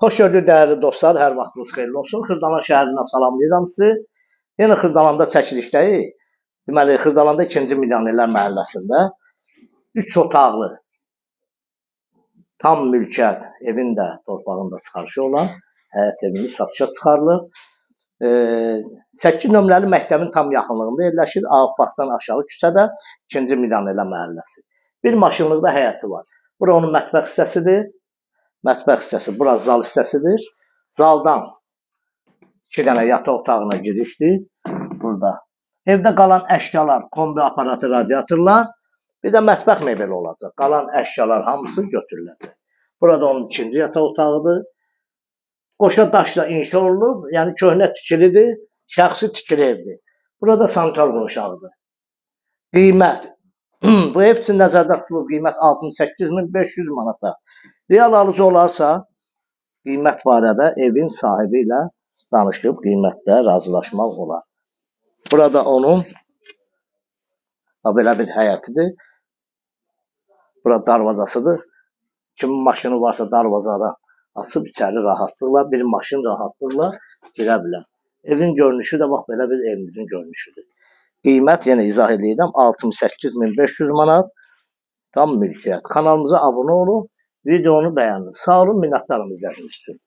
Xoş gördük dəyərli dostlar, hər vaxtınız xeyirli olsun. Xırdalan şəhərindən salamlayıram sizi. Yenə Xırdalanda çəkilişdəyik. Deməli, Xırdalanda 2-ci Milyonerlər məhəlləsində 3 otaqlı, tam mülkiyyət, evin də, torpağın da çıxarışı olan həyət evini satışa çıxarılır. 8 nömrəli məktəbin tam yaxınlığında yerləşir. Ağparkdan aşağı küçədə 2-ci Milyonerlər məhəlləsi. Bir maşınlıq da həyəti var. Bura onun mətbəx hissəsidir. Mətbəx hissəsi, bura zal hissəsidir. Zaldan 2 dənə yataq otağına girişdir. Burada. Evdə qalan əşyalar, kombi aparatı, radiatorlar, bir də mətbəx mebeli olacaq. Qalan əşyalar hamısı götürüləcək. Burada onun 2-ci yataq otağıdır. Qoşa daşla inşa olunub, yəni köhnə tikilidir, şəxsi tikili evdir. Burada sanitar qonşağıdır. Qiymət. Bu ev üçün nəzərdə tutulub qiymət 68.500 manata. Real alıcı olarsa, qiymət barədə evin sahibi ilə danışıb qiymətdə razılaşmaq olar. Burada onun belə bir həyətidir. Burada darvazasıdır. Kimin maşını varsa darvazada açıb içəri rahatlıqla, bir maşın rahatlıqla girə bilər. Evin görünüşü də bax belə bir evimizin görünüşüdür. Qiymət yenə izah edirəm 68.500 manat. Tam mülkiyyət. Kanalımıza abunə olun, videonu bəyənin. Sağ olun, minnətdarım izlədiyiniz üçün.